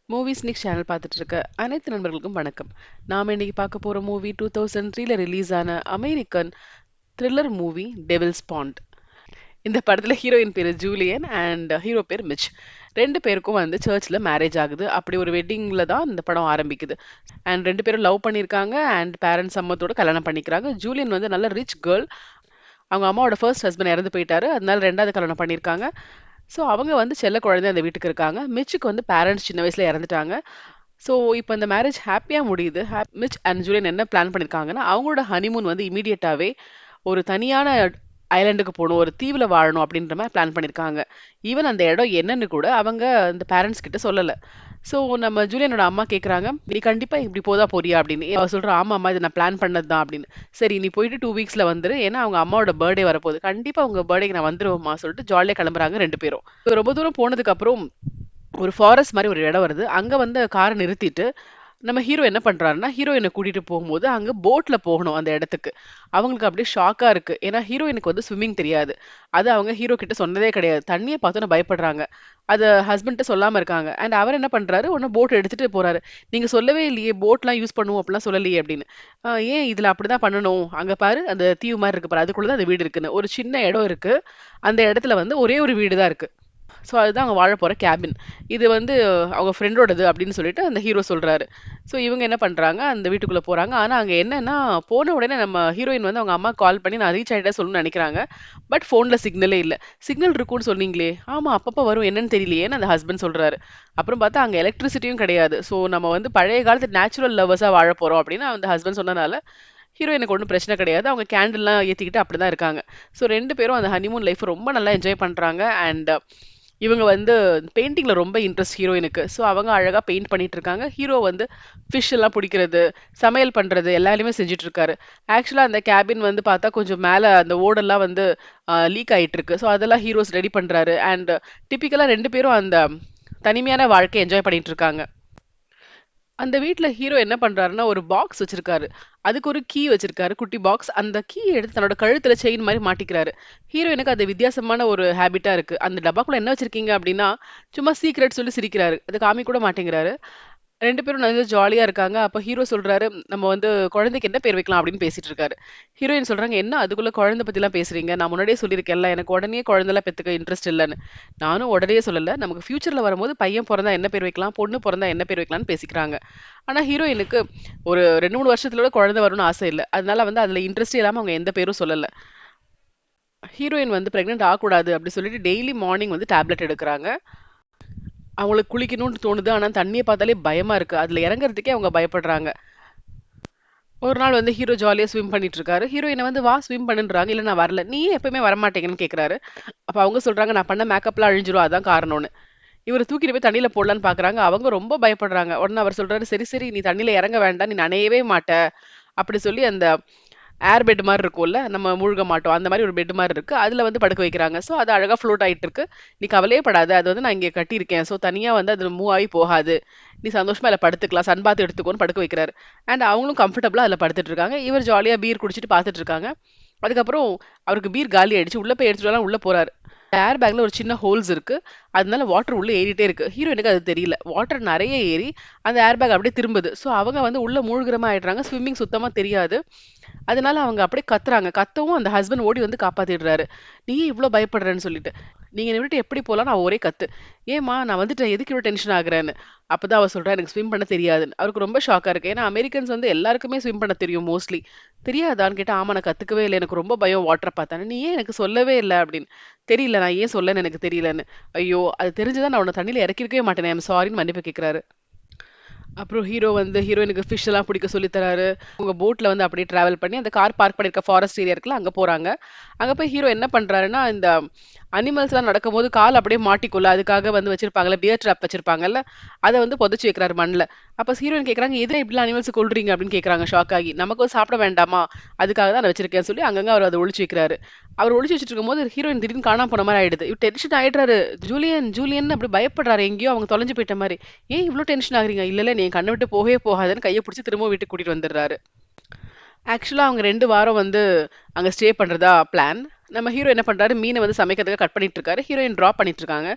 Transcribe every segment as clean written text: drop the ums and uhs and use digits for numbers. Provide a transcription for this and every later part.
Movie sneak channel பார்த்துட்டு இருக்க அனைத்து நண்பர்களுக்கும் வணக்கம். நாம இன்னைக்கு பார்க்க போற மூவி 2003ல ரிலீஸ் ஆன American thriller movie Devil's Pond. இந்த படத்துல ஹீரோயின் பேரு ஜூலியன் அண்ட் ஹீரோ பேர் மிச். ரெண்டு பேருக்கும் வந்து சர்ச்ல மேரேஜ் ஆகுது. அப்படி ஒரு வெட்டிங்ல தான் இந்த படம் ஆரம்பிக்குது. அண்ட் ரெண்டு பேரும் லவ் பண்ணியிருக்காங்க அண்ட் பேரண்ட்ஸ் சம்மத்தோட கல்யாணம் பண்ணிக்கிறாங்க. ஜூலியன் வந்து நல்ல ரிச் கேர்ள். அவங்க அம்மாவோட ஃபர்ஸ்ட் ஹஸ்பண்ட் இறந்து போயிட்டாரு. அதனால ரெண்டாவது கல்யாணம் பண்ணியிருக்காங்க. ஸோ அவங்க வந்து செல்ல குழந்தை அந்த வீட்டுக்கு இருக்காங்க. மிச்சுக்கு வந்து பேரண்ட்ஸ் சின்ன வயசுல இறந்துட்டாங்க. ஸோ இப்போ இந்த மேரேஜ் ஹாப்பியா முடியுது. மிச் அண்ட் ஜூலியன் என்ன பிளான் பண்ணியிருக்காங்கன்னா, அவங்களோட ஹனிமூன் வந்து இம்மீடியட்டாவே ஒரு தனியான ஐலேண்டுக்கு போணும், ஒரு தீவுல வாழணும் அப்படின்ற மாரி பிளான் பண்ணியிருக்காங்க. ஈவன் அந்த இடம் என்னன்னு கூட அவங்க அந்த பேரண்ட்ஸ் கிட்ட சொல்லல. ஸோ நம்ம ஜூலியனோட அம்மா கேட்குறாங்க, "நீ கண்டிப்பா இப்படி போறியா?" அப்படின்னு. அவ சொல்றா, "ஆமாம்மா, இது நான் பிளான் பண்ணது தான்" அப்படின்னு. "சரி, நீ போயிட்டு 2 வீக்ஸ்ல வந்துரு. ஏன்னா அவங்க அம்மாவோட பர்த்டே வரப்போகுது. கண்டிப்பா உங்க பர்த்டேக்கு நான் வந்துருவேன்ம்மா" சொல்லிட்டு ஜாலியா கிளம்புறாங்க 2 பேரும். ரொம்ப தூரம் போனதுக்கு அப்புறம் ஒரு ஃபாரஸ்ட் மாரி ஒரு இடம் வருது. அங்க வந்து கார நிறுத்திட்டு, நம்ம ஹீரோ என்ன பண்றாருன்னா, ஹீரோயின கூட்டிட்டு போகும்போது, அங்க போட்ல போகணும் அந்த இடத்துக்கு. அவங்களுக்கு அப்படியே ஷாக்கா இருக்கு. ஏன்னா ஹீரோயினுக்கு வந்து ஸ்விம்மிங் தெரியாது. அது அவங்க ஹீரோ கிட்ட சொன்னதே கிடையாது. தண்ணிய பார்த்தோனே பயப்படுறாங்க. அத ஹஸ்பண்ட்ட சொல்லாம இருக்காங்க. அண்ட் அவர் என்ன பண்றாரு, உடனே போட் எடுத்துட்டு போறாரு. "நீங்க சொல்லவே இல்லையே, போட்லாம் யூஸ் பண்ணுவோம் அப்படிலாம் சொல்லலையே" அப்படின்னு. ஏன் இதுல அப்படிதான் பண்ணணும். அங்க பாரு, அந்த தீவு மாரி இருக்கு பாரு, அதுக்குள்ள தான் அந்த வீடு இருக்குன்னு." ஒரு சின்ன இடம் இருக்கு. அந்த இடத்துல வந்து ஒரே ஒரு வீடு தான் இருக்கு. ஸோ அதுதான் அவங்க வாழ போற கேபின். இது வந்து அவங்க ஃப்ரெண்டோடது அப்படின்னு சொல்லிட்டு அந்த ஹீரோ சொல்றாரு. ஸோ இவங்க என்ன பண்றாங்க, அந்த வீட்டுக்குள்ள போறாங்க. ஆனா அங்க என்னன்னா, போன உடனே நம்ம ஹீரோயின் வந்து அவங்க அம்மாக்கு கால் பண்ணி நான் ரீச் ஆயிட்டேன் சொல்லணும்னு நெனைக்கிறாங்க. பட் ஃபோன்ல சிக்னலே இல்ல. "சிக்னல் இருக்கும்னு சொன்னீங்களே?" "ஆமா, அப்பப்ப வரும். என்னன்னு தெரியலையேன்னு" அந்த ஹஸ்பண்ட் சொல்றாரு. அப்புறம் பார்த்தா அங்க எலக்ட்ரிசிட்டியும் கிடையாது. ஸோ நம்ம வந்து பழைய காலத்து நேச்சுரல் லவ்வர்ஸா வாழப் போறோம் அப்படின்னு அந்த ஹஸ்பண்ட் சொன்னனால, ஹீரோயினுக்கு ஒண்ணும் பிரச்சனை கிடையாது. அவங்க கேண்டில்லாம் ஏத்திக்கிட்டு அப்படிதான் இருக்காங்க. ஸோ 2 பேரும் அந்த ஹனிமூன் லைஃப் ரொம்ப நல்லா என்ஜாய் பண்றாங்க. அண்ட் இவங்க வந்து பெயிண்டிங்ல ரொம்ப இன்ட்ரெஸ்ட் ஹீரோயினுக்கு. ஸோ அவங்க அழகா பெயிண்ட் பண்ணிட்டு இருக்காங்க. ஹீரோ வந்து ஃபிஷ் எல்லாம் புடிக்கிறது, சமையல் பண்றது எல்லா வேலையுமே செஞ்சுட்டு இருக்காரு. ஆக்சுவலா அந்த கேபின் வந்து பார்த்தா கொஞ்சம் மேல அந்த ஓடெல்லாம் வந்து லீக் ஆயிட்டு இருக்கு. ஸோ அதெல்லாம் ஹீரோஸ் ரெடி பண்றாரு. அண்ட் டிபிக்கலா 2 பேரும் அந்த தனிமையான வாழ்க்கைய என்ஜாய் பண்ணிட்டு இருக்காங்க. அந்த வீட்ல ஹீரோ என்ன பண்றாருன்னா, ஒரு பாக்ஸ் வச்சிருக்காரு. அதுக்கு ஒரு கீ வச்சிருக்காரு, குட்டி பாக்ஸ். அந்த கீய எடுத்து தன்னோட கழுத்துல செயின் மாரி மாட்டிக்கிறாரு. ஹீரோயினுக்கு அது வித்தியாசமான ஒரு ஹேபிட்டா இருக்கு. அந்த டப்பாக்குள்ள என்ன வச்சிருக்கீங்க அப்டின்னா, சும்மா சீக்ரெட் சொல்லி சிரிக்கிறாரு. அத காமிக்க கூட மாட்டேங்கிறாரு. 2 பேரும் நல்லா ஜாலியா இருக்காங்க. அப்ப ஹீரோ சொல்றாரு, "நம்ம வந்து குழந்தைக்கு என்ன பேர் வைக்கலாம்?" அப்படின்னு பேசிட்டு இருக்காரு. ஹீரோயின் சொல்றாங்க, "என்ன அதுக்குள்ள குழந்தை பத்திலாம் பேசுறீங்க? நான் முன்னாடியே சொல்லியிருக்கேன்ல, எனக்கு உடனே குழந்தைலாம் பெத்துக்க இன்ட்ரெஸ்ட் இல்லன்னு." நானும் உடனே சொல்லல. நமக்கு ஃபியூச்சர்ல வரும்போது பையன் பொறந்தா என்ன பேர் வைக்கலாம்? பொண்ணு பொறந்தா என்ன பேர் வைக்கலாம்ன்னு பேசிக்கிறாங்க. ஆனா ஹீரோயினுக்கு ஒரு 2, 3 வருஷத்துல கூட குழந்தை வரும்னு ஆசை இல்ல. அதனால வந்து அதுல இன்ட்ரெஸ்ட்டே இல்லாம அவங்க எந்த பேரும் சொல்லல. ஹீரோயின் வந்து பிரெக்னன்ட் ஆகக்கூடாது அப்படி சொல்லிட்டு டெய்லி மார்னிங் வந்து டேப்லெட் எடுக்குறாங்க. அவங்களுக்கு குளிக்கணும்னு தோணுது. ஆனா தண்ணிய பார்த்தாலே பயமா இருக்கு. அதுல இறங்குறதுக்கே அவங்க பயப்படுறாங்க. ஒரு நாள் வந்து ஹீரோ ஜாலியா ஸ்விம் பண்ணிட்டு இருக்காரு. ஹீரோயின வந்து வா ஸ்விம் பண்ணுன்றாங்க. இல்ல நான் வரல. நீ ஏன் எப்பவுமே வரமாட்டேங்கன்னு கேட்குறாரு. அப்ப அவங்க சொல்றாங்க நான் பண்ண மேக்கப்லாம் அழிஞ்சிரும். அதான் காரணம்னு. இவர தூக்கிட்டு போய் தண்ணீல போடலான்னு பார்க்குறாங்க. அவங்க ரொம்ப பயப்படுறாங்க. உடனே அவர் சொல்றாரு, "சரி, சரி, நீ தண்ணீல இறங்க வேண்டாம். நீ நனையவே மாட்ட." அப்படி சொல்லி அந்த ஏர் பெட் மாரி இருக்கும்ல, நம்ம மூழ்க மாட்டோம். அந்த மாரி ஒரு பெட் மாரி இருக்கு. அதுல வந்து படுக்க வைக்கிறாங்க. ஸோ அது அழகா ஃப்ளோட் ஆயிட்டு இருக்கு. "நீ கவலையே படாத. அது வந்து நான் இங்க கட்டியிருக்கேன். ஸோ தனியா வந்து அது மூவ் ஆகி போகாது. நீ சந்தோஷமா அதுல படுத்துக்கலாம். சன் பாத் எடுத்துக்கோன்னு" படுக்க வைக்கிறாரு. அண்ட் அவங்களும் கம்ஃபர்டபுளா அதுல படுத்துட்டு இருக்காங்க. இவர் ஜாலியா பீர் குடிச்சிட்டு பார்த்துட்டு இருக்காங்க. அதுக்கப்புறம் அவருக்கு பீர் காலி ஆயிடுச்சு. உள்ள போய் எடுத்துட்டு வரலாம்னு உள்ள போறாரு. ஏர் பேக்ல ஒரு சின்ன ஹோல்ஸ் இருக்கு. அதனால வாட்டர் உள்ள ஏறிட்டே இருக்கு. ஹீரோயினுக்கு அது தெரியல. வாட்டர் நெறைய ஏறி அந்த ஏர் பேக் அப்படியே திரும்புது. ஸோ அவங்க வந்து உள்ள மூழ்குற மாரி ஆயிடுறாங்க. ஸ்விம்மிங் சுத்தமா தெரியாது. அதனால அவங்க அப்படியே கத்துறாங்க. கத்தவும் அந்த ஹஸ்பண்ட் ஓடி வந்து காப்பாத்திடுறாரு. "நீ ஏன் இவ்ளோ பயப்படுறன்னு?" சொல்லிட்டு. "நீங்க என்னை விட்டு எப்படி போலாம்ன்னு?" அவ ஒரே கத்து. "ஏம்மா நான் வந்துட்டேன். எதுக்கு இவ்ளோ டென்ஷன் ஆகுறன்னு?" அப்பதான் அவ சொல்றா, "எனக்கு ஸ்விம் பண்ண தெரியாதுன்னு." அவருக்கு ரொம்ப ஷாக்கா இருக்கு. ஏன்னா அமெரிக்கன்ஸ் வந்து எல்லாருக்குமே ஸ்விம் பண்ண தெரியும் மோஸ்ட்லி. "தெரியாதான்னு?" கேட்டா, "ஆமா, நான் கத்துக்கவே இல்ல. எனக்கு ரொம்ப பயம் வாட்டர பார்த்தான்னு." "நீ ஏன் எனக்கு சொல்லவே இல்ல?" அப்படின்னு. "தெரியல. நான் ஏன் சொல்லன்னு எனக்கு தெரியலன்னு." ஐயோ! அது தெரிஞ்சுதான் நான் உன்ன தண்ணீல இறக்கியிருக்கவே மாட்டேனே. ஐ அம் சாரின்னு மன்னிப்பு கேட்கிறாரு. அப்புறம் ஹீரோ வந்து ஹீரோயினுக்கு ஃபிஷ் எல்லாம் பிடிக்க சொல்லி தராரு. அவங்க போட்ல வந்து அப்படியே டிராவல் பண்ணி அந்த கார் பார்க் பண்ணியிருக்க ஃபாரஸ்ட் ஏரியா இருக்குல்ல, அங்க போறாங்க. அங்க போய் ஹீரோ என்ன பண்றாருன்னா, இந்த அனிமல்ஸ்லாம் நடக்கும்போது கால் அப்படியே மாட்டிக்கும்ல, அதுக்காக வந்து வச்சிருப்பாங்கல்ல, பியர் ட்ராப் வச்சிருப்பாங்கல்ல, அத வந்து புதைச்சு வைக்கிறாரு மண்ல. அப்ப ஹீரோயின் கேட்கறாங்க, "எதுக்கு இப்படிலாம் அனிமல்ஸ கொல்றீங்க?" அப்படின்னு கேட்கறாங்க ஷாக் ஆகி. "நமக்கு வந்து சாப்பிட வேண்டாமா? அதுக்காக தான் அத வச்சிருக்கேன்னு" சொல்லி அங்கங்க அவர் அத ஒளிச்சு வைக்கிறாரு. அவர் ஒளிச்சு வச்சுட்டு இருக்கும்போது ஹீரோயின் திடீர்னு காணாம போன மாரி ஆயிடுது. இவர் டென்ஷன் ஆயிடுறாரு. ஜூலியன், ஜூலியன்னு அப்படி பயப்படுறாரு. எங்கேயோ அவங்க தொலைஞ்சு போயிட்ட மாரி. "ஏன் இவ்ளோ டென்ஷன் ஆகுறீங்க?" "இல்ல, இல்ல, நீ என் கண்ண விட்டு போகவே போகாதன்னு" கைய புடிச்சு திரும்பவும் வீட்டுக்கு கூட்டிட்டு வந்துடுறாரு. ஆக்சுவலா அவங்க 2 வாரம் வந்து அங்க ஸ்டே பண்றதா பிளான். நம்ம ஹீரோ என்ன பண்றாரு, மீன வந்து சமைக்கிறதுக்காக கட் பண்ணிட்டு இருக்காரு. ஹீரோயின் டிராப் பண்ணிட்டு இருக்காங்க.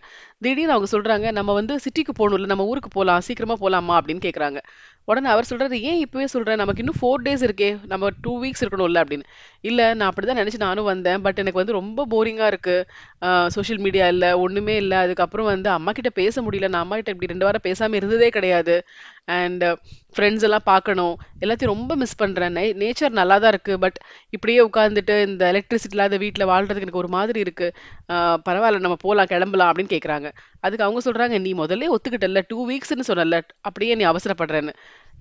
திடீர்னு அவங்க சொல்றாங்க, "நம்ம வந்து சிட்டிக்கு போணும்ல, நம்ம ஊருக்கு போலாம். சீக்கிரமா போலாமா?" அப்படின்னு கேட்கறாங்க. உடனே அவர் சொல்றாரு, "ஏன் இப்பவே சொல்ற? நமக்கு இன்னும் 4 டேஸ் இருக்கே. நம்ம 2 வீக்ஸ் இருக்கணும்ல" அப்படின்னு. "இல்ல, நான் அப்படிதான் நெனச்சு நானும் வந்தேன். பட் எனக்கு வந்து ரொம்ப போரிங்கா இருக்கு. சோசியல் மீடியா இல்ல, ஒண்ணுமே இல்ல. அதுக்கப்புறம் வந்து அம்மாகிட்ட பேச முடியல. நான் அம்மாகிட்ட இப்படி 2 வாரம் பேசாம இருந்ததே கிடையாது. அண்ட் ஃப்ரெண்ட்ஸ் எல்லாம் பார்க்கணும். எல்லாத்தையும் ரொம்ப மிஸ் பண்றேன். நேச்சர் நல்லா தான் இருக்கு. பட் இப்படியே உட்கார்ந்துட்டு இந்த எலக்ட்ரிசிட்டி இல்லாத வீட்ல வாழ்றதுக்கு எனக்கு ஒரு மாதிரி இருக்கு. ஆ பரவால்ல நம்ம போலாம், கிளம்பலாம் அப்படின்னு கேட்கறாங்க. அதுக்கு அவங்க சொல்றாங்க, "நீ முதல்லயே ஒத்துக்கிட்டல்ல. 2 வீக்ஸ்ன்னு சொன்னல்ல. அப்படியே நீ அவசரப்படுறன்னு."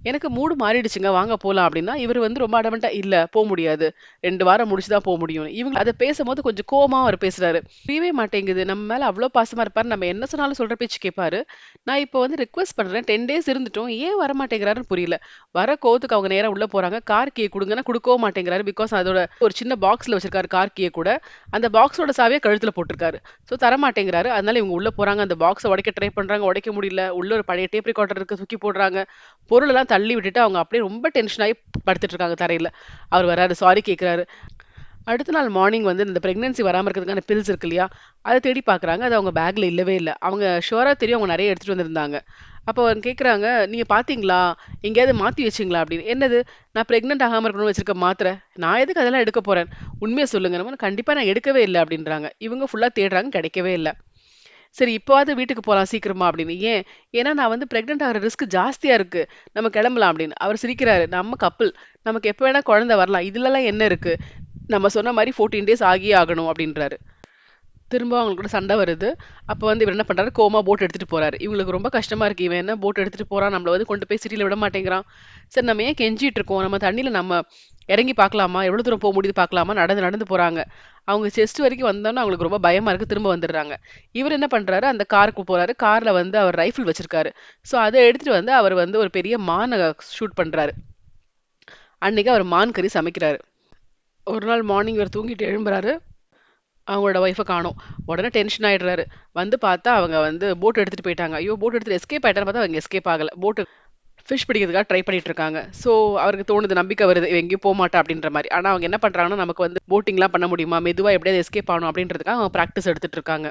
எனக்கு மூடு மாறிடுச்சுங்க. வாங்க போலாம் அப்படின்னா, இவரு வந்து ரொம்ப அடமன்ட்டா, "இல்ல போ முடியாது. 2 வாரம் முடிச்சு தான் போ முடியும்னு." இவங்க அத பேசும்போது கொஞ்சம் கோவமா அவரு பேசுறாரு. புரியவே மாட்டேங்குது. நம்ம மேல அவ்ளோ பாசமா இருப்பாரு. நம்ம என்ன சொன்னாலும் சொல்ற பேச்சு கேட்பாரு. நான் இப்போ வந்து ரிக்வெஸ்ட் பண்றேன். 10 டேஸ் இருந்துட்டோம். ஏன் வரமாட்டேங்கிறாருன்னு புரியல. வர கோவத்துக்கு அவங்க நேரா உள்ள போறாங்க. கார் கீய குடுங்கன்னா குடுக்கவும் மாட்டேங்கிறாரு. பிகாஸ் அதோட ஒரு சின்ன பாக்ஸ்ல வச்சிருக்காரு கார் கீய கூட. அந்த பாக்ஸோட சாவிய கழுத்துல போட்டிருக்காரு. ஸோ தரமாட்டேங்கிறாரு. அதனால இவங்க உள்ள போறாங்க. அந்த பாக்ஸ உடைக்க ட்ரை பண்றாங்க. உடைக்க முடியல. உள்ள ஒரு பழைய டேப் ரெக்கார்டர் இருக்கு. தூக்கி போடுறாங்க. பொருளெல்லாம் தள்ளி விட்டுட்டு அவங்க அப்படியே ரொம்ப டென்ஷன் ஆயி படுத்துட்டு இருக்காங்க தரையில. அவர் வராரு. சாரி கேட்கிறாரு. அடுத்த நாள் மார்னிங் வந்து இந்த பிரெக்னன்சி வராம இருக்கிறதுக்கான பில்ஸ் இருக்கு இல்லையா? அத தேடி பார்க்குறாங்க. அது அவங்க பேக்ல இல்லவே இல்ல. அவங்க ஷூரா தெரியும் அவங்க நெறைய எடுத்துட்டு வந்திருந்தாங்க. அப்போ அவங்க கேட்குறாங்க, "நீங்க பார்த்தீங்களா? எங்கேயாவது மாத்தி வச்சீங்களா?" அப்படின்னு. "என்னது? நான் பிரெக்னன்ட் ஆகாம இருக்கணும்னு வச்சிருக்க மாத்திரை. நான் எதுக்கு அதெல்லாம் எடுக்க போறேன்? உண்மைய சொல்லுங்க." நம்ம "கண்டிப்பா நான் எடுக்கவே இல்ல." அப்படின்றாங்க. இவங்க ஃபுல்லா தேடுறாங்க. கிடைக்கவே இல்ல. சரி இப்பவாவது வீட்டுக்கு போலாம் சீக்கிரமா அப்படின்னு. ஏன்? ஏன்னா நான் வந்து பிரெக்னன்ட் ஆகுற ரிஸ்க் ஜாஸ்தியா இருக்கு. நம்ம கிளம்பலாம் அப்படின்னு. அவர் சிரிக்கிறாரு. நம்ம கப்பிள். நமக்கு எப்ப வேணா குழந்தை வரலாம். இதுலலாம் என்ன இருக்கு? நம்ம சொன்ன மாரி 14 டேஸ் ஆகியே ஆகணும் அப்படின்றாரு. திரும்ப அவங்களுக்கூட சண்டை வருது. அப்ப வந்து இவரு என்ன பண்றாரு, கோவமா போட் எடுத்துட்டு போறாரு. இவங்களுக்கு ரொம்ப கஷ்டமா இருக்கு. இவன் என்ன போட் எடுத்துட்டு போறான், நம்மள வந்து கொண்டு போய் சிட்டில விட மாட்டேங்கிறான். சரி நம்ம ஏன் கெஞ்சிட்டு இருக்கோம், நம்ம தண்ணீல நம்ம இறங்கி பார்க்கலாமா, எவ்வளவு தூரம் போ முடியுது பார்க்கலாமா, நடந்து நடந்து போறாங்க. அவங்க செஸ்ட் வரைக்கும் வந்தோனே அவங்களுக்கு ரொம்ப பயமா இருக்கு. திரும்ப வந்துடுறாங்க. இவரு என்ன பண்றாரு, அந்த காருக்கு போறாரு. கார்ல வந்து அவர் ரைஃபிள் வச்சிருக்காரு. ஸோ அத எடுத்துட்டு வந்து அவர் வந்து ஒரு பெரிய மான ஷூட் பண்றாரு. அன்னைக்கு அவர் மான் கறி சமைக்கிறாரு. ஒரு நாள் மார்னிங் இவர் தூங்கிட்டு எழும்புறாரு. அவங்களோட ஒய்ஃப காணோம். உடனே டென்ஷன் ஆயிடுறாரு. வந்து பார்த்தா அவங்க வந்து போட் எடுத்துட்டு போயிட்டாங்க. ஐயோ! போட் எடுத்துட்டு எஸ்கேப் ஆயிட்டான்னு பார்த்தா அவங்க எஸ்கேப் ஆகல. ஃபிஷ் பிடிக்கிறதுக்காக ட்ரை பண்ணிட்டு இருக்காங்க. ஸோ அவருக்கு தோணுது நம்பிக்கை வருது. இவ எங்கேயும் போமாட்டா அப்படின்ற மாரி. ஆனா அவங்க என்ன பண்றாங்கன்னா, நமக்கு வந்து போட்டிங்லாம் பண்ண முடியுமா? மெதுவா எப்படியாவது எஸ்கேப் ஆகணும் அப்படின்றதுக்காக அவங்க பிராக்டிஸ் எடுத்துட்டு இருக்காங்க.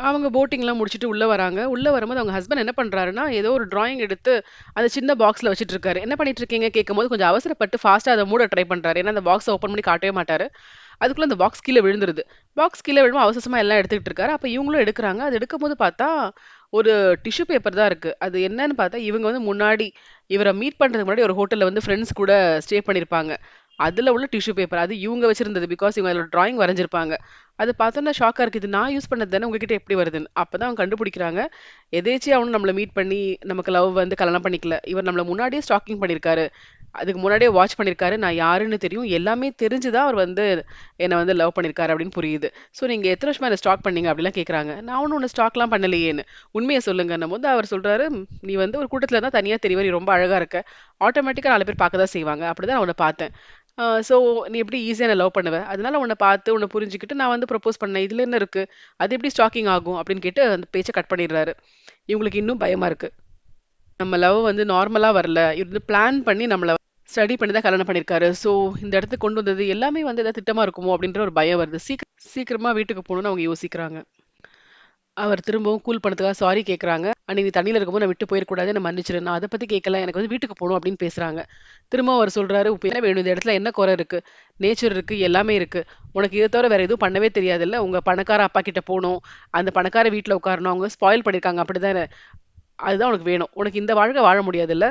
அவங்க போட்டிங்லாம் முடிச்சுட்டு உள்ள வராங்க. உள்ள வரும்போது அவங்க ஹஸ்பண்ட் என்ன பண்றாருன்னா, ஏதோ ஒரு டிராயிங் எடுத்து அந்த சின்ன பாக்ஸ்ல வச்சுட்டு இருக்காரு. என்ன பண்ணிட்டு இருக்கீங்க? கேட்கும்போது கொஞ்சம் அவசரப்பட்டு ஃபாஸ்ட்டா அத மூட ட்ரை பண்றாரு. ஏன்னா அந்த பாக்ஸ ஓப்பன் பண்ணி காட்டவே மாட்டாரு. அதுக்குள்ள அந்த பாக்ஸ் கீழ விழுந்துருது. பாக்ஸ் கீழ விழுவும் அவசர அவசரமா எல்லாம் எடுத்துக்கிட்டு இருக்காரு. அப்ப இவங்களும் எடுக்குறாங்க. அது எடுக்கும்போது பார்த்தா, ஒரு டிஷ்யூ பேப்பர் தான் இருக்கு. அது என்னன்னு பார்த்தா, இவங்க வந்து முன்னாடி இவர மீட் பண்றதுக்கு முன்னாடி ஒரு ஹோட்டல்ல வந்து ஃப்ரெண்ட்ஸ் கூட ஸ்டே பண்ணியிருப்பாங்க. அதுல உள்ள டிஷ்யூ பேப்பர். அது இவங்க வச்சிருந்தது. பிகாஸ் இவங்க அதுல டிராயிங் வரைஞ்சிருப்பாங்க. அது பார்த்தோன்னே ஷாக்கா இருக்கு. இது நான் யூஸ் பண்ணது தானே உங்ககிட்ட எப்படி வருதுன்னு. அப்பதான் அவங்க கண்டுபிடிக்கிறாங்க. எதேர்ச்சியா அவனும் நம்மள மீட் பண்ணி நமக்கு லவ் வந்து கல்யாணம் பண்ணிக்கல. இவர் நம்மள முன்னாடியே ஸ்டாக்கிங் பண்ணியிருக்காரு. அதுக்கு முன்னாடியே வாட்ச் பண்ணியிருக்காரு. நான் யாருன்னு தெரியும். எல்லாமே தெரிஞ்சு தான் அவர் வந்து என்ன வந்து லவ் பண்ணியிருக்காரு அப்படின்னு புரியுது. ஸோ நீங்க எத்தன வருஷமா என்ன ஸ்டாக் பண்ணீங்க? அப்படிலாம் கேட்குறாங்க. நான் ஒண்ணும் உன்ன ஸ்டாக்லாம் பண்ணலையேன்னு. உண்மைய சொல்லுங்கன்னும்போது அவர் சொல்றாரு, "நீ வந்து ஒரு கூட்டத்துல இருந்தா தனியா தெரிவ. நீ ரொம்ப அழகா இருக்க. ஆட்டோமேட்டிக்கா 4 பேர் பார்க்க தான் செய்வாங்க. அப்படிதான் நான் உன்ன பார்த்தேன். ஸோ நீ எப்படி ஈஸியா என்ன லவ் பண்ணுவ? அதனால உன்ன பார்த்து, உன்ன புரிஞ்சுக்கிட்டு நான் வந்து ப்ரப்போஸ் பண்ணேன். இதுல என்ன இருக்கு? அது எப்படி ஸ்டாக்கிங் ஆகும்?" அப்படின்னு கேட்டு அந்த பேச்ச கட் பண்ணிடுறாரு. இவங்களுக்கு இன்னும் பயமா இருக்கு. நம்ம லவ் வந்து நார்மலா வரல. இது வந்து பிளான் பண்ணி நம்மள ஸ்டடி பண்ணி தான் கல்யாணம் பண்ணியிருக்காரு. ஸோ இந்த இடத்துக்கு கொண்டு வந்தது எல்லாமே வந்து ஏதாவது திட்டமா இருக்குமோ அப்படின்ற ஒரு பயம் வருது. சீக்கிரமா வீட்டுக்கு போகணும்னு அவங்க யோசிக்கிறாங்க. அவர் திரும்பவும் கூல் பண்ணதுக்காக சாரி கேட்குறாங்க. "அன்னைக்கு நீ தண்ணீல இருக்கும்போது நான் விட்டு போயிறக்கூடாது. என்ன மன்னிச்சிடு. நான் அத பத்தி கேட்கல. எனக்கு வந்து வீட்டுக்கு போணும்" அப்படின்னு பேசுறாங்க. திரும்பவும் அவர் சொல்றாரு, "இப்ப என்ன வேணும்? இந்த இடத்துல என்ன குறை இருக்கு? நேச்சர் இருக்கு, எல்லாமே இருக்கு. உனக்கு இத தவிர வேற எதுவும் பண்ணவே தெரியாதுல்ல? உங்க பணக்கார அப்பா கிட்ட போணும். அந்த பணக்கார வீட்ல உட்காரணும். அவங்க ஸ்பாயில் பண்ணியிருக்காங்க அப்படிதானே? அதுதான் உனக்கு வேணும். உனக்கு இந்த வாழ்க்கை வாழ முடியாதுல்ல?"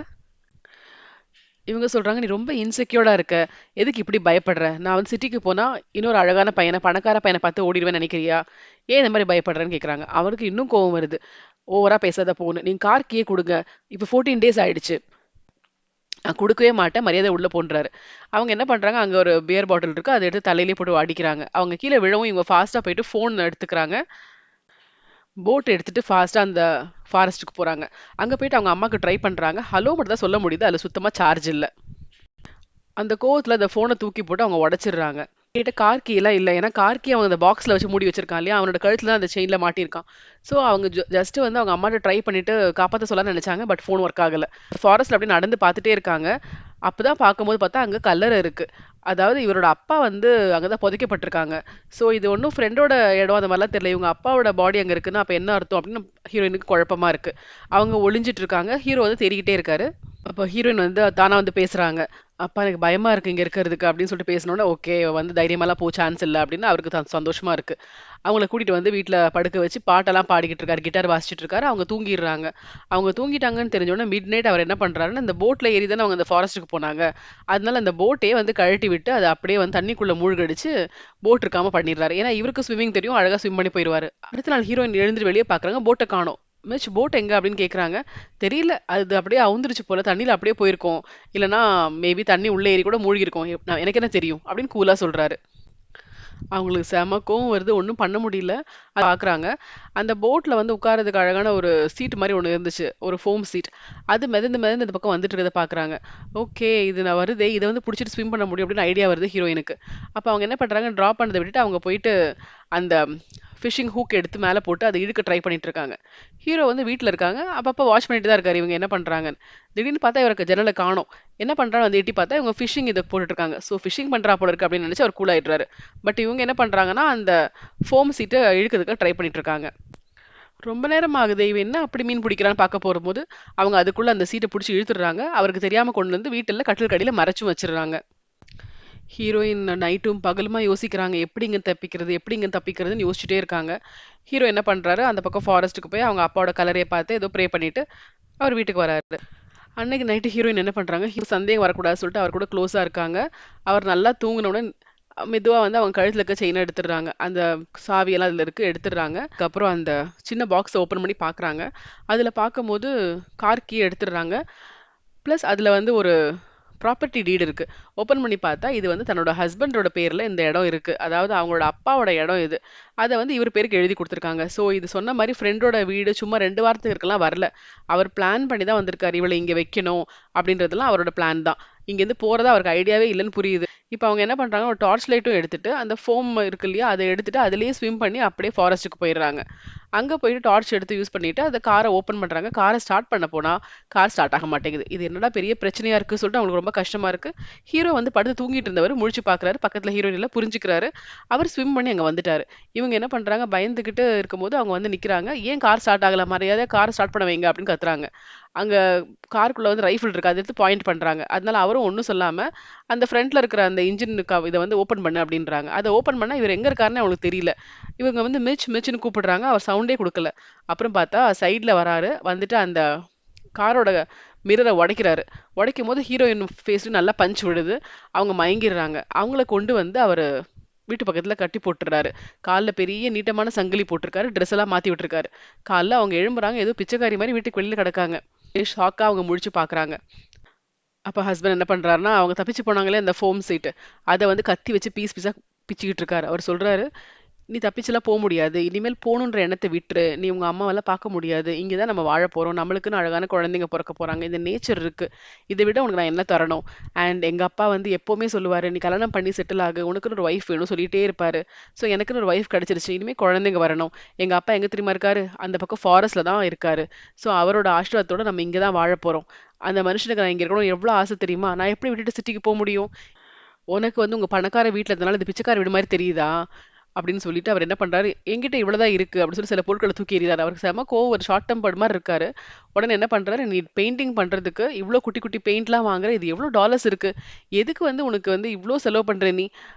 இவங்க சொல்றாங்க, "நீ ரொம்ப இன்செக்யூர்டா இருக்க. எதுக்கு இப்படி பயப்படுற? நான் வந்து சிட்டிக்கு போனா, இன்னொரு அழகான பையன, பணக்கார பையன பார்த்து ஓடிருவேன்னு நெனைக்கிறியா? ஏன் இந்த மாரி பயப்படுறன்னு?" கேட்குறாங்க. அவருக்கு இன்னும் கோவம் வருது. "ஓவரா பேசாத போன்னு. நீங்க கார் கீய குடுங்க. இப்ப 14 டேஸ் ஆயிடுச்சு. நான் குடுக்கவே மாட்டேன். மரியாதையா உள்ள போன்றாரு." அவங்க என்ன பண்றாங்க, அங்க ஒரு பியர் பாட்டில் இருக்கு. அத எடுத்து தலையிலேயே போட்டு அடிக்கிறாங்க. அவங்க கீழ விழவும் இவங்க ஃபாஸ்ட்டா போயிட்டு ஃபோன் எடுத்துக்கிறாங்க. போட் எடுத்துட்டு ஃபாஸ்ட்டா அந்த ஃபாரஸ்ட்டுக்கு போறாங்க. அங்க போயிட்டு அவங்க அம்மாக்கு ட்ரை பண்றாங்க. ஹலோ மட்டும் தான் சொல்ல முடியுது. அதுல சுத்தமா சார்ஜ் இல்ல. அந்த கோவத்துல அந்த ஃபோன தூக்கி போட்டு அவங்க உடைச்சிடுறாங்க. என்கிட்ட கார் கீலாம் இல்ல. ஏன்னா கார் கீ அவன் அந்த பாக்ஸ்ல வச்சு மூடி வச்சிருக்கான் இல்லையா? அவனோட கழுத்துல தான் அந்த செயின்ல மாட்டியிருக்கான். ஸோ அவங்க ஜஸ்ட் வந்து அவங்க அம்மாட்ட ட்ரை பண்ணிட்டு காப்பாத்த சொல்லலாம்னு நெனச்சாங்க. பட் ஃபோன் ஒர்க் ஆகல. ஃபாரஸ்ட்ல அப்படியே நடந்து பார்த்துட்டே இருக்காங்க. அப்பதான் பார்க்கும்போது பார்த்தா அங்க கல்லறை இருக்கு. அதாவது இவரோட அப்பா வந்து அங்க தான் புதைக்கப்பட்டிருக்காங்க. ஸோ இது ஒண்ணும் ஃப்ரெண்டோட இடம் அந்த மாரிலாம் தெரியல. இவங்க அப்பாவோட பாடி அங்க இருக்குன்னா, அப்ப என்ன அர்த்தம் அப்படின்னு ஹீரோயினுக்கு குழப்பமா இருக்கு. அவங்க ஒளிஞ்சிட்டு இருக்காங்க. ஹீரோ வந்து தேடிக்கிட்டே இருக்காரு. அப்ப ஹீரோயின் வந்து தானா வந்து பேசுறாங்க. "அப்பா எனக்கு பயமா இருக்கு இங்க இருக்கிறதுக்கு" அப்படின்னு சொல்லிட்டு பேசினோனே, ஓகே வந்து தைரியமாலாம் போ சான்ஸ் இல்ல அப்படின்னு அவருக்கு சந்தோஷமா இருக்கு. அவங்கள கூட்டிட்டு வந்து வீட்ல படுக்க வச்சு பாட்டெல்லாம் பாடிக்கிட்டு இருக்காரு. கிட்டார் வாசிச்சுட்டு இருக்காரு. அவங்க தூங்கிர்றாங்க. அவங்க தூங்கிட்டாங்கன்னு தெரிஞ்ச உடனே மிட் நைட் அவர் என்ன பண்றாருன்னா, இந்த போட்ல ஏறி தானே அவங்க அந்த ஃபாரஸ்ட்டுக்கு போனாங்க. அதனால அந்த போட்டயே வந்து கழட்டி விட்டு, அத அப்படியே வந்து தண்ணிக்குள்ள மூழ்கடிச்சு, போட் இருக்காம பண்ணிடுறாரு. ஏன்னா இவருக்கு ஸ்விம்மிங் தெரியும். அழகா ஸ்விம் பண்ணி போயிருவாரு. அடுத்த நாள் ஹீரோயின் எழுந்துட்டு வெளிய பார்க்குறாங்க. போட்ட காணோம். மிஸ் போட் எங்க அப்படின்னு கேட்குறாங்க. தெரியல. அது அப்படியே அவுந்துருச்சு போல. தண்ணீல அப்படியே போயிருக்கும். இல்லன்னா மேபி தண்ணி உள்ள ஏறி கூட மூழ்கியிருக்கும். எனக்கு என்ன தெரியும்? அப்படின்னு கூலா சொல்றாரு. அவங்களுக்கு செம கோவம் வருது. ஒண்ணும் பண்ண முடியல. பாக்குறாங்க. அந்த போட்ல வந்து உட்கார்றதுக்கு அழகான ஒரு சீட் மாரி ஒண்ணு இருந்துச்சு. ஒரு ஃபோம் சீட். அது மிதந்து மிதந்து இந்த பக்கம் வந்துட்டு இருக்கறத பாக்குறாங்க. ஓகே. இது நான் வருதே. இத வந்து புடிச்சிட்டு ஸ்விம் பண்ண முடியும் அப்படின்னு ஐடியா வருது ஹீரோயினுக்கு. அப்ப அவங்க என்ன பண்றாங்க, டிராப் பண்ணத விட்டுட்டு அவங்க போயிட்டு அந்த ஃபிஷிங் ஹூக் எடுத்து மேல போட்டு அத இழுக்க ட்ரை பண்ணிட்டு இருக்காங்க. ஹீரோ வந்து வீட்ல இருக்காங்க. அப்பப்ப வாட்ச் பண்ணிட்டு தான் இருக்காரு. இவங்க என்ன பண்றாங்கன்னு. திடீர்னு பார்த்தா இவருக்கு ஜன்னல காணோம். என்ன பண்றான்னு வந்து எட்டி பார்த்தா இவங்க ஃபிஷிங் இத போட்டுட்டு இருக்காங்க. சோ ஃபிஷிங் பண்றா போல இருக்கு அப்படின்னு நினைச்சு அவர் கூல் ஆயிடுறாரு. பட் இவங்க என்ன பண்றாங்கன்னா, அந்த ஃபோம் சீட்ட இழுக்கிறதுக்கு ட்ரை பண்ணிட்டு இருக்காங்க. ரொம்ப நேரம் ஆகுதே! இவன் என்ன அப்படி மீன் பிடிக்கிறான்னு பார்க்க போகும்போது, அவங்க அதுக்குள்ள அந்த சீட்ட புடிச்சு இழுத்துடுறாங்க. அவருக்கு தெரியாம கொண்டு வந்து வீட்டுல கட்டிலுக்கு அடியில மறைச்சும் வச்சுடுறாங்க. ஹீரோயின் நைட்டும் பகலுமா யோசிக்கிறாங்க. எப்படி இங்க தப்பிக்கிறது? எப்படி இங்க தப்பிக்கிறதுன்னு யோசிச்சுட்டே இருக்காங்க. ஹீரோ என்ன பண்றாரு, அந்த பக்கம் ஃபாரஸ்ட்டுக்கு போய் அவங்க அப்பாவோட கல்லறைய பார்த்து ஏதோ ப்ரே பண்ணிட்டு, அவர் வீட்டுக்கு வராரு. அன்னைக்கு நைட்டு ஹீரோயின் என்ன பண்றாங்க, சந்தேகம் வரக்கூடாதுன்னு சொல்லிட்டு அவர் கூட க்ளோஸா இருக்காங்க. அவர் நல்லா தூங்குன உடனே மெதுவா வந்து அவங்க கழுத்துல இருக்க செயின எடுத்துடுறாங்க. அந்த சாவியெல்லாம் அதுல இருக்கு எடுத்துடுறாங்க. அதுக்கப்புறம் அந்த சின்ன பாக்ஸ ஓப்பன் பண்ணி பார்க்குறாங்க. அதுல பார்க்கும்போது கார் கீ எடுத்துடுறாங்க. பிளஸ் அதுல வந்து ஒரு ப்ராப்பர்ட்டி டீட் இருக்கு. ஓப்பன் பண்ணி பார்த்தா, இது வந்து தன்னோட ஹஸ்பண்டோட பேர்ல இந்த இடம் இருக்கு. அதாவது அவங்களோட அப்பாவோட இடம் இது. அத வந்து இவர் பேருக்கு எழுதி குடுத்துருக்காங்க. ஸோ இது சொன்ன மாரி ஃப்ரெண்டோட வீடு சும்மா 2 வாரத்துக்கு இருக்கலாம் வரல. அவர் பிளான் பண்ணி தான் வந்திருக்காரு. இவள இங்க வைக்கணும் அப்படின்றதெல்லாம் அவரோட பிளான் தான். இங்கேருந்து போறதா அவருக்கு ஐடியாவே இல்லன்னு புரியுது. இப்ப அவங்க என்ன பண்றாங்க, ஒரு டார்ச் லைட்டும் எடுத்துட்டு, அந்த ஃபோம் இருக்கு இல்லையா? அத எடுத்துட்டு அதிலேயே ஸ்விம் பண்ணி அப்படியே ஃபாரஸ்ட்டுக்கு போயிடுறாங்க. அங்க போயிட்டு டார்ச் எடுத்து யூஸ் பண்ணிட்டு, அந்த கார ஓப்பன் பண்றாங்க. கார ஸ்டார்ட் பண்ண போனா, கார் ஸ்டார்ட் ஆக மாட்டேங்குது. இது என்னடா பெரிய பிரச்சனையா இருக்கு சொல்லிட்டு அவங்களுக்கு ரொம்ப கஷ்டமா இருக்கு. ஹீரோ வந்து படுத்து தூங்கிட்டு இருந்தவரு முழிச்சு பார்க்குறாரு. பக்கத்துல ஹீரோயின் இல்ல புரிஞ்சுக்கிறாரு. அவர் ஸ்விம் பண்ணி அங்க வந்துட்டாரு. இவங்க என்ன பண்றாங்க, பயந்துகிட்டு இருக்கும்போது அவங்க வந்து நிக்கிறாங்க. "ஏன் கார் ஸ்டார்ட் ஆகல? மரியாதையா கார ஸ்டார்ட் பண்ண வைங்க" அப்படின்னு கத்துறாங்க. அங்க காருக்குள்ள வந்து ரைஃபிள் இருக்கு. அத எடுத்து பாயிண்ட் பண்றாங்க. அதனால அவரும் ஒண்ணும் சொல்லாம, அந்த ஃப்ரண்ட்ல இருக்கிற அந்த இன்ஜின் இத வந்து ஓப்பன் பண்ணு அப்படின்றாங்க. அத ஓப்பன் பண்ணா இவர் எங்க இருக்காருன்னு அவங்களுக்கு தெரியல. இவங்க வந்து மிச்ன்னு கூப்பிடுறாங்க. அவர் சவுண்டே குடுக்கல. அப்புறம் பார்த்தா சைடுல வராரு. வந்துட்டு அந்த காரோட மிரர உடைக்கிறாரு. உடைக்கும்போது ஹீரோயின் ஃபேஸ்ல நல்லா பஞ்ச் விழுது. அவங்க மயங்கிர்றாங்க. அவங்கள கொண்டு வந்து அவரு வீட்டு பக்கத்துல கட்டி போட்டுறாரு. கால்ல பெரிய நீட்டமான சங்கிலி போட்டிருக்காரு. ட்ரெஸ் எல்லாம் மாத்தி விட்டுருக்காரு. காலைல அவங்க எழும்புறாங்க. ஏதோ பிச்சைக்காரி மாரி வீட்டுக்கு வெளியில கிடக்காங்க. ஷாக்கா அவங்க முழிச்சு பார்க்குறாங்க. அப்ப ஹஸ்பண்ட் என்ன பண்றாருன்னா, அவங்க தப்பிச்சு போனாங்களே அந்த ஃபோம் சீட்டு. அத வந்து கத்தி வச்சு பீஸ் பீஸா பிச்சுக்கிட்டு இருக்காரு. அவர் சொல்றாரு, "நீ தப்பிச்சுலாம் முடியாது. இனிமேல் போணுன்ற எண்ணத்த விட்டுரு. நீ உங்க அம்மாவெல்லாம் பார்க்க முடியாது. இங்க தான் நம்ம வாழப் போறோம். நம்மளுக்குன்னு அழகான குழந்தைங்க பொறக்க போறாங்க. இந்த நேச்சர் இருக்கு. இத விட உனக்கு நான் என்ன தரணும்?" அண்ட் எங்க அப்பா வந்து எப்பவுமே சொல்லுவாரு, "நீ கல்யாணம் பண்ணி செட்டில் ஆகு. உனக்குன்னு ஒரு வைஃப் வேணும்" சொல்லிட்டே இருப்பாரு. ஸோ எனக்குன்னு ஒரு வைஃப் கிடைச்சிருச்சு. இனிமே குழந்தைங்க வரணும். எங்க அப்பா எங்க தெரியுமா இருக்காரு? அந்த பக்கம் ஃபாரஸ்ட்ல தான் இருக்காரு. ஸோ அவரோட ஆசீர்வாதத்தோட நம்ம இங்க தான் வாழப் போறோம். அந்த மனுஷனுக்கு நான் இங்க இருக்கணும்னு எவ்ளோ ஆசை தெரியுமா? நான் எப்படி விட்டுட்டு சிட்டிக்கு முடியும்? உனக்கு வந்து உங்க பணக்கார வீட்ல இருந்தனால இது பிச்சைக்கார வீடு மாரி தெரியுதா? அப்படின்னு சொல்லிட்டு அவர் என்ன பண்றாரு, என்கிட்ட இவ்வளவுதான் இருக்கு அப்படின்னு சொல்லி சில பொருட்கள தூக்கி எறியறாரு. அவருக்கு செம கோவம் ஒரு ஷார்ட் டெம்பர்ட் மாரி இருக்காரு. உடனே என்ன பண்றாரு, "நீ பெயிண்டிங் பண்றதுக்கு இவ்ளோ குட்டி குட்டி பெயிண்ட்லாம் வாங்குற. இது எவ்ளோ டாலர்ஸ் இருக்கு. எதுக்கு வந்து உனக்கு வந்து இவ்ளோ செலவு பண்ற நீ?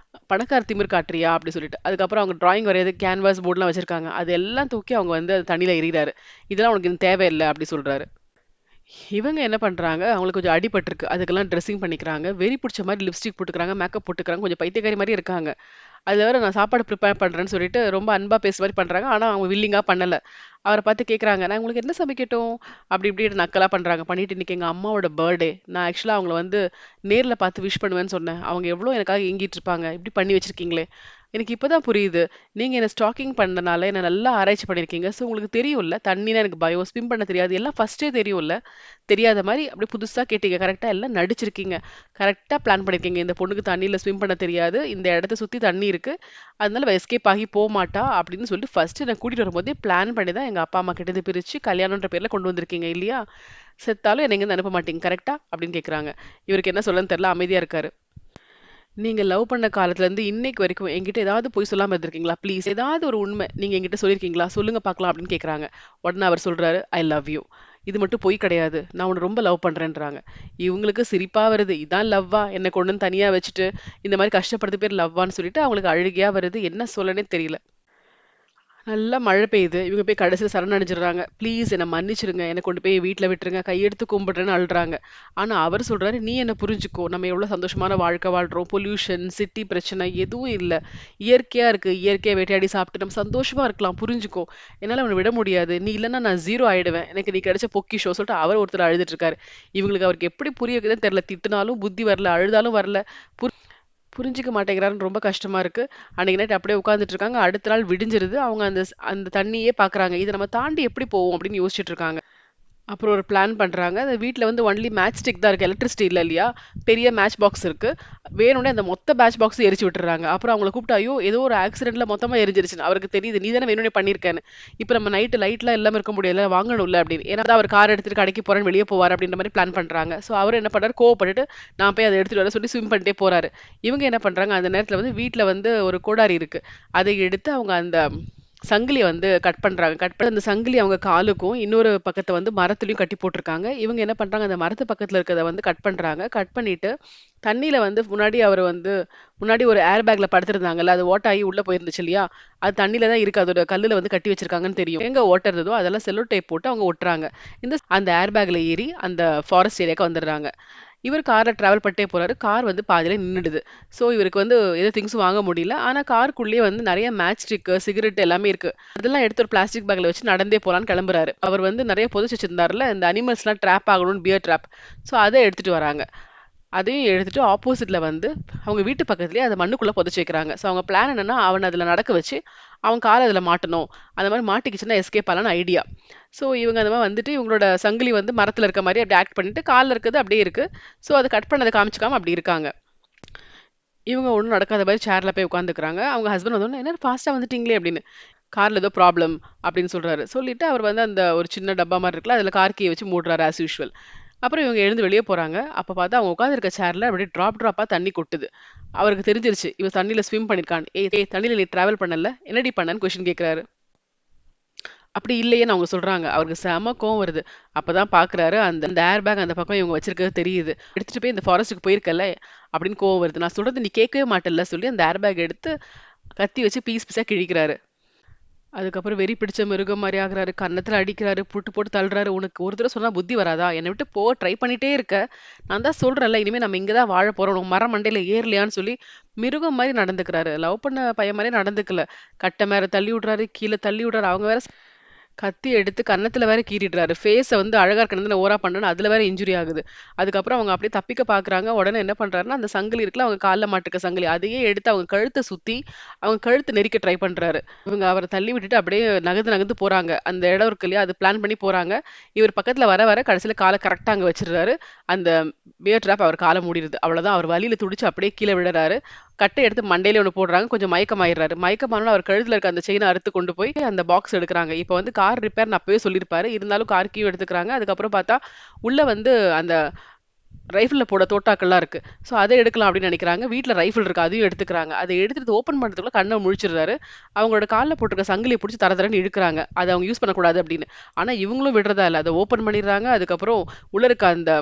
பணக்கார திமிரு காட்டுறியா?" அப்படி சொல்லிட்டு. அதுக்கப்புறம் அவங்க டிராயிங் வரையறதுக்கு கேன்வாஸ் போர்ட்லாம் வச்சிருக்காங்க. அதெல்லாம் தூக்கி அவங்க வந்து அது தண்ணீல எறியறாரு. "இதெல்லாம் உனக்கு தேவையில்ல" அப்படி சொல்றாரு. இவங்க என்ன பண்றாங்க, அவங்களுக்கு கொஞ்சம் அடிபட்டுருக்கு. அதுக்கெல்லாம் ட்ரெஸ்ஸிங் பண்ணிக்கிறாங்க. வெறி புடிச்ச மாரி லிப்ஸ்டிக் போட்டுக்கிறாங்க, மேக்கப் போட்டுக்கிறாங்க. கொஞ்சம் பைத்தியக்காரி மாரியே இருக்காங்க. அதுல வேற நான் சாப்பாடு ப்ரிப்பேர் பண்றேன்னு சொல்லிட்டு ரொம்ப அன்பா பேசுற மாரி பண்றாங்க. ஆனா அவங்க வில்லிங்கா பண்ணல. அவர பார்த்து கேட்குறாங்க, "நான் உங்களுக்கு என்ன சமைக்கட்டும்?" அப்படி இப்படின்னு நக்கலா பண்றாங்க. பண்ணிட்டு, "இன்னைக்கு எங்க அம்மாவோட பர்த்டே. நான் ஆக்சுவலா அவங்கள வந்து நேர்ல பார்த்து விஷ் பண்ணுவேன்னு சொன்னேன். அவங்க எவ்வளோ எனக்காக ஏங்கிட்டு இருப்பாங்க. இப்படி பண்ணி வச்சிருக்கீங்களே!" எனக்கு இப்ப தான் புரியுது. நீங்க என்ன ஸ்டாக்கிங் பண்ணனால என்ன நல்லா ஆராய்ச்சி பண்ணியிருக்கீங்க. ஸோ உங்களுக்கு தெரியும்ல, தண்ணினா எனக்கு பயம், ஸ்விம் பண்ண தெரியாது. எல்லாம் ஃபர்ஸ்ட்டே தெரியும்ல. தெரியாத மாரி அப்படியே புதுசா கேட்டீங்க. கரெக்ட்டா எல்லாம் நடிச்சிருக்கீங்க. கரெக்ட்டா பிளான் பண்ணியிருக்கீங்க. இந்த பொண்ணுக்கு தண்ணீல ஸ்விம் பண்ண தெரியாது. இந்த இடத்த சுத்தி தண்ணி இருக்கு. அதனால அவ எஸ்கேப் ஆகி போமாட்டா அப்படின்னு சொல்லி ஃபர்ஸ்ட் என்ன கூட்டிட்டு வரும்போதே பிளான் பண்ணி தான் எங்க அப்பா, அம்மா கிட்ட இருந்து பிரிச்சு கல்யாணம்ன்ற பேர்ல கொண்டு வந்திருக்கீங்க இல்லையா? செத்தாலும் என்ன இங்கேருந்து அனுப்ப மாட்டீங்க கரெக்ட்டா? அப்படின்னு கேட்குறாங்க. இவருக்கு என்ன சொல்லன்னு தெரியல. அமைதியா இருக்காரு. நீங்க லவ் பண்ண காலத்துலருந்து இன்னைக்கு வரைக்கும் என்கிட்ட ஏதாவது பொய் சொல்லாம இருந்திருக்கீங்களா? ப்ளீஸ் ஏதாவது ஒரு உண்மை நீங்க என்கிட்ட சொல்லியிருக்கீங்களா? சொல்லுங்க பார்க்கலாம் அப்படின்னு கேட்குறாங்க. உடனே அவர் சொல்றாரு, "ஐ லவ் யூ." இது மட்டும் பொய் கிடையாது. நான் உன்ன ரொம்ப லவ் பண்றேன்றாங்க. இவங்களுக்கு சிரிப்பா வருது. இதான் லவ்வா? என்ன கொண்டு வந்து தனியா வச்சுட்டு, இந்த மாரி கஷ்டப்படுறது பேர் லவ்வான்னு சொல்லிட்டு அவங்களுக்கு அழுகையா வருது. என்ன சொல்லன்னே தெரியல. நல்லா மழை பெய்யுது. இவங்க போய் கடைசியில சரணடைஞ்சிடுறாங்க. "ப்ளீஸ் என்ன மன்னிச்சுடுங்க. என்ன கொண்டு போய் வீட்ல விட்டுருங்க. கையெடுத்து கும்பிடுறேன்னு" அழுறாங்க. ஆனா அவரு சொல்றாரு, "நீ என்ன புரிஞ்சுக்கோ. நம்ம எவ்வளோ சந்தோஷமான வாழ்க்கை வாழ்றோம். பொல்யூஷன், சிட்டி பிரச்சனை எதுவும் இல்ல. இயற்கையா இருக்கு. இயற்கையா வேட்டையாடி சாப்பிட்டு நம்ம சந்தோஷமா இருக்கலாம். புரிஞ்சுக்கோ. என்னால உன்ன விட முடியாது. நீ இல்லன்னா நான் 0 ஆயிடுவேன். எனக்கு நீ கிடைச்ச பொக்கிஷம்" சொல்லிட்டு அவர் ஒருத்தர் அழுதுட்டு இருக்காரு. இவங்களுக்கு அவருக்கு எப்படி புரிய வைக்கிறதுன்னு தெரியல. திட்டுனாலும் புத்தி வரல. அழுதாலும் வரல. புரிஞ்சுக்க மாட்டேங்கிறாருன்னு ரொம்ப கஷ்டமா இருக்கு. அன்னைக்கு நைட் அப்படியே உட்கார்ந்துட்டு இருக்காங்க. அடுத்த நாள் விடிஞ்சிருது. அவங்க அந்த தண்ணியே பார்க்குறாங்க. இத நம்ம தாண்டி எப்படி போவோம் அப்படின்னு யோசிச்சுட்டு இருக்காங்க. அப்புறம் ஒரு பிளான் பண்றாங்க. அந்த வீட்ல வந்து ஒன்லி மேட்ச் ஸ்டிக் தான் இருக்கு. எலக்ட்ரிசிட்டி இல்ல இல்லையா? பெரிய மேட்ச் பாக்ஸ் இருக்கு. வேணும்னே அந்த மொத்த மேட்ச் பாக்ஸும் எரிச்சு விட்டுர்றாங்க. அப்புறம் அவங்கள கூப்பிட்டு, "ஐயோ! ஏதோ ஒரு ஆக்சிடென்ட்ல மொத்தமா எரிஞ்சிருச்சுன்னு." அவருக்கு தெரியுது. "நீ தானே வேணும்னே பண்ணியிருக்கன்னு. இப்ப நம்ம நைட்டு லைட்லாம் இல்லாம இருக்க முடியாதுல்ல. வாங்கணும்ல." அப்படின்னு. ஏன்னா அவர் கார் எடுத்துட்டு கடைக்கு போறேன்னு வெளிய போவாரு அப்படின்ற மாரி பிளான் பண்றாங்க. ஸோ அவரு என்ன பண்றாரு, கோவப்பட்டுட்டு, "நான் போய் அத எடுத்துட்டு வரேன்னு" சொல்லி ஸ்விம் பண்ணிட்டே போறாரு. இவங்க என்ன பண்றாங்க, அந்த நேரத்துல வந்து வீட்ல வந்து ஒரு கோடாரி இருக்கு. அதை எடுத்து அவங்க அந்த சங்கிலிய வந்து கட் பண்றாங்க. கட் பண்ணி அந்த சங்கிலி அவங்க காலுக்கும், இன்னொரு பக்கத்த வந்து மரத்துலயும் கட்டி போட்டுருக்காங்க. இவங்க என்ன பண்றாங்க, அந்த மரத்து பக்கத்துல இருக்கிறத வந்து கட் பண்றாங்க. கட் பண்ணிட்டு, தண்ணீல வந்து முன்னாடி அவரு வந்து முன்னாடி ஒரு ஏர் பேக்ல படுத்திருந்தாங்கல்ல, அது ஓட்ட ஆகி உள்ள போயிருந்துச்சு இல்லையா? அது தண்ணீல தான் இருக்கு. அதோட கல்லுல வந்து கட்டி வச்சிருக்காங்கன்னு தெரியும். எங்க ஓட்ட இருந்ததோ அதெல்லாம் செல்லோ டேப் போட்டு அவங்க ஒட்டுறாங்க. அந்த ஏர் பேக்ல ஏறி அந்த ஃபாரஸ்ட் ஏரியாக்கு வந்துடுறாங்க. இவர் கார்ல டிராவல் பண்ணிட்டே போறாரு. கார் வந்து பாதியில நின்னுடுது. ஸோ இவருக்கு வந்து எந்த திங்ஸும் வாங்க முடியல. ஆனா காருக்குள்ளேயே வந்து நெறைய மேட்ச் ஸ்டிக்கு, சிகரெட் எல்லாமே இருக்கு. அதெல்லாம் எடுத்து ஒரு பிளாஸ்டிக் பேக்ல வச்சு நடந்தே போலான்னு கெளம்புறாரு. அவர் வந்து நெறைய புதைச்சு வச்சிருந்தாருல்ல, இந்த அனிமல்ஸ்லாம் ட்ராப் ஆகணும்னு பியர் ட்ராப். ஸோ அத எடுத்துட்டு வராங்க. அதையும் எடுத்துட்டு ஆப்போசிட்ல வந்து அவங்க வீட்டு பக்கத்திலேயே அத மண்ணுக்குள்ள புதைச்சு வைக்கிறாங்க. ஸோ அவங்க பிளான் என்னன்னா, அவன அதுல நடக்க வச்சு, அவன் கால அதுல மாட்டணும். அந்த மாரி மாட்டிக்கிச்சுன்னா எஸ்கேப் ஆகலான்னு ஐடியா. ஸோ இவங்க அந்த மாரி வந்துட்டு இவங்களோட சங்கிலி வந்து மரத்துல இருக்க மாரி அப்படியே ஆக்ட் பண்ணிட்டு, கால்ல இருக்கிறது அப்படியே இருக்கு. ஸோ அத கட் பண்ணத காமிச்சுக்காம அப்படி இருக்காங்க. இவங்க ஒண்ணும் நடக்காத மாரி சேர்ல போய் உட்காந்துக்கிறாங்க. அவங்க ஹஸ்பண்ட் வந்தோனே, "என்ன ஃபாஸ்ட்டா வந்துட்டீங்களே" அப்படின்னு. "கார்ல ஏதோ ப்ராப்ளம்" அப்படின்னு சொல்றாரு. சொல்லிட்டு அவர் வந்து அந்த ஒரு சின்ன டப்பா மாரி இருக்குல்ல, அதுல கார் கீய வச்சு மூடுறாரு ஆஸ் யூசுவல். அப்புறம் இவங்க எழுந்து வெளிய போறாங்க. அப்ப பார்த்தா அவங்க உட்கார்ந்திருக்க சேர்ல அப்படியே ட்ராப்பா தண்ணி கொட்டுது. அவருக்கு தெரிஞ்சிருச்சு. இவன் தண்ணீல ஸ்விம் பண்ணியிருக்கான்னு. "ஏய் ஏய் தண்ணீல நீ டிராவல் பண்ணல்ல? என்னடி பண்ணன்னு?" கொஸ்டின் கேட்கிறாரு. அப்படி இல்லையேன்னு அவங்க சொல்றாங்க. அவருக்கு செம கோவம் வருது. அப்பதான் பார்க்குறாரு, அந்த அந்த ஏர் பேக் அந்த பக்கம் இவங்க வச்சிருக்கிறது தெரியுது. "எடுத்துட்டு போய் இந்த ஃபாரஸ்ட்டுக்கு போயிருக்கல்ல" அப்படின்னு கோவம் வருது. "நான் சொல்றத நீ கேட்கவே மாட்டல்ல" சொல்லி அந்த ஏர் பேக் எடுத்து கத்தி வச்சு பீஸ் பீஸா கிழிக்கிறாரு. அதுக்கப்புறம் வெறி பிடிச்ச மிருகம் மாரி ஆகுறாரு. கன்னத்துல அடிக்கிறாரு, புட்டு போட்டு தள்ளுறாரு. "உனக்கு ஒரு தடவ சொன்னா புத்தி வராதா? என்ன விட்டு போ ட்ரை பண்ணிட்டே இருக்க. நான் தான் சொல்றேன்ல, இனிமே நம்ம இங்க தான் வாழ போறோம். உனக்கு மரம் மண்டையில ஏறலையான்னு" சொல்லி மிருகம் மாரி நடந்துக்கிறாரு. லவ் பண்ண பையன் மாரியே நடந்துக்கல. கட்ட மேல தள்ளி விடுறாரு, கீழ தள்ளி விடுறாரு. அவங்க வேற கத்தி எடுத்து கன்னத்துல வேற கீறிடுறாரு. ஃபேஸ வந்து அழகா இருக்கணும்னு ஓவரா பண்றேன்னு அதுல வேற இன்ஜுரி ஆகுது. அதுக்கப்புறம் அவங்க அப்படியே தப்பிக்க பார்க்குறாங்க. உடனே என்ன பண்றாருன்னா, அந்த சங்கிலி இருக்குல்ல, அவங்க கால்ல மாட்டுக்க சங்கிலி. அதையே எடுத்து அவங்க கழுத்த சுத்தி, அவங்க கழுத்த நெரிக்க ட்ரை பண்றாரு. இவங்க அவர தள்ளி விட்டுட்டு அப்படியே நகர்ந்து நகர்ந்து போறாங்க. அந்த இடம் இருக்கு இல்லையா? அது பிளான் பண்ணி போறாங்க. இவர் பக்கத்துல வர வர கடைசியில கால கரெக்ட்டா அங்க வச்சுடுறாரு. அந்த பியர் ட்ராப் அவர் கால மூடிருது. அவ்வளோதான். அவர் வலியில துடிச்சு அப்படியே கீழ விழுறாரு. கட்ட எடுத்து மண்டையில ஒண்ணு போடுறாங்க. கொஞ்சம் மயக்கமாயிடுறாரு. மயக்கமானோனே அவர் கழுத்துல இருக்க அந்த செயின அறுத்து கொண்டு போய் அந்த பாக்ஸ் எடுக்குறாங்க. இப்ப வந்து கார் ரிப்பேர்ன்னு அப்பவே சொல்லியிருப்பாரு. இருந்தாலும் கார் கீயும் எடுத்துக்கிறாங்க. அதுக்கப்புறம் பார்த்தா, உள்ள வந்து அந்த ரைஃபிள்ல போட தோட்டாக்கள்லாம் இருக்கு. ஸோ அத எடுக்கலாம் அப்படின்னு நெனைக்கிறாங்க. வீட்ல ரைஃபிள் இருக்கு. அதையும் எடுத்துக்கிறாங்க. அத எடுத்துட்டு ஓப்பன் பண்றதுக்குள்ள கண்ண முழிச்சிடுறாரு. அவங்களோட கால்ல போட்டிருக்க சங்கிலிய புடிச்சு தர தரன்னு இழுக்குறாங்க. அத அவங்க யூஸ் பண்ணக்கூடாது அப்படின்னு. ஆனா இவங்களும் விடுறதா இல்ல. அத ஓப்பன் பண்ணிடுறாங்க. அதுக்கப்புறம் உள்ள இருக்க அந்த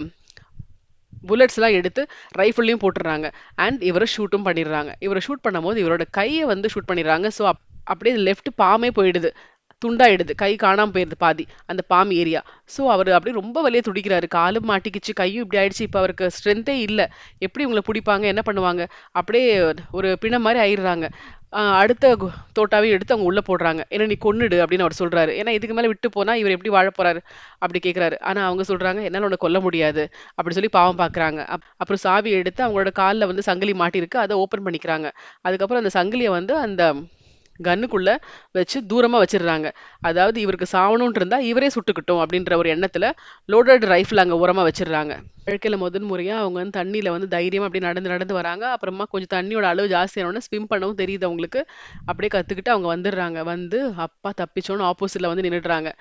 புல்லட்ஸ்லாம் எடுத்து ரைஃபிள்லயும் போட்டுர்றாங்க. அண்ட் இவர ஷூட்டும் பண்ணிடுறாங்க. இவர ஷூட் பண்ணும்போது இவரோட கைய வந்து ஷூட் பண்ணிடுறாங்க. ஸோ அப்படியே லெஃப்ட் பாமே போயிடுது. துண்டாயிடுது. கை காணாம போயிருது பாதி. அந்த பாம் ஏரியா. ஸோ அவரு அப்படியே ரொம்ப வலியா துடிக்கிறாரு. காலும் மாட்டிக்கிச்சு, கையும் இப்படி ஆயிடுச்சு. இப்ப அவருக்கு ஸ்ட்ரென்த்தே இல்ல. எப்படி இவங்கள புடிப்பாங்க? என்ன பண்ணுவாங்க? அப்படியே ஒரு பிணம் மாரி ஆயிடுறாங்க. அடுத்த தோட்டாவையும் எடுத்து அவங்க உள்ள போடுறாங்க. "என்ன நீ கொன்னுடு" அப்படின்னு அவர் சொல்றாரு. ஏன்னா இதுக்கு மேல விட்டு போனா இவர் எப்படி வாழப் போறாரு? அப்படி கேட்கிறாரு. ஆனா அவங்க சொல்றாங்க, "என்னால உன்ன கொல்ல முடியாது." அப்படி சொல்லி பாவம் பார்க்குறாங்க. அப்புறம் சாவிய எடுத்து அவங்களோட கால்ல வந்து சங்கிலி மாட்டியிருக்கு. அத ஓப்பன் பண்ணிக்கிறாங்க. அதுக்கப்புறம் அந்த சங்கிலிய வந்து அந்த கன்னுக்குள்ள வச்சு தூரமா வச்சிடுறாங்க. அதாவது இவருக்கு சாவணும்னு இருந்தா இவரே சுட்டுக்கட்டும் அப்படின்ற ஒரு எண்ணத்துல லோடட் ரைஃபிள் அங்க ஓரமா வச்சிடுறாங்க. வாழ்க்கையில முதல் முறையா அவங்க வந்து தண்ணீல வந்து தைரியமா அப்படியே நடந்து நடந்து வராங்க. அப்புறமா கொஞ்சம் தண்ணியோட அளவு ஜாஸ்தியான உடனே ஸ்விம் பண்ணவும் தெரியுது அவங்களுக்கு. அப்படியே கத்துக்கிட்டு அவங்க வந்துடுறாங்க. வந்து அப்பா தப்பிச்சோன்னு ஆப்போசிட்ல வந்து நின்னுடுறாங்க.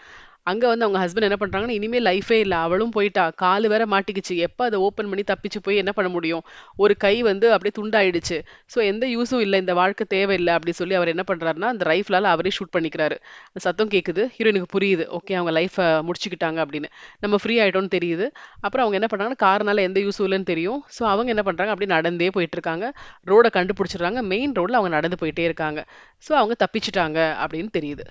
அங்க வந்து அவங்க ஹஸ்பண்ட் என்ன பண்றாங்கன்னா, இனிமே லைஃபே இல்ல. அவளும் போயிட்டா. காலு வேற மாட்டிக்கிச்சு. எப்ப அத ஓப்பன் பண்ணி தப்பிச்சு போய் என்ன பண்ண முடியும்? ஒரு கை வந்து அப்படியே துண்டாயிடுச்சு. ஸோ எந்த யூஸும் இல்ல. இந்த வாழ்க்கை தேவையில்ல அப்படி சொல்லி அவர் என்ன பண்றாருன்னா, அந்த ரைஃபிளால அவரே ஷூட் பண்ணிக்கிறாரு. சத்தம் கேட்குது. ஹீரோயினுக்கு புரியுது. ஓகே அவங்க லைஃப முடிச்சுக்கிட்டாங்க அப்படின்னு. நம்ம ஃப்ரீ ஆயிட்டோம்னு தெரியுது. அப்புறம் அவங்க என்ன பண்றாங்கன்னா, கார்னால எந்த யூஸும் இல்லன்னு தெரியும். ஸோ அவங்க என்ன பண்றாங்க, அப்படியே நடந்தே போயிட்டு இருக்காங்க. ரோட கண்டுபிடிச்சிடுறாங்க. மெயின் ரோட்ல அவங்க நடந்து போயிட்டே இருக்காங்க. ஸோ அவங்க தப்பிச்சுட்டாங்க அப்படின்னு தெரியுது.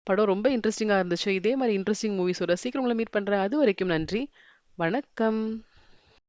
படம் ரொம்ப இன்ட்ரெஸ்டிங்கா இருந்துச்சு. இதே மாரி இன்ட்ரெஸ்டிங் மூவிஸோட சீக்கிரம் உங்கள மீட் பண்றேன். அதுவரைக்கும் நன்றி. வணக்கம்.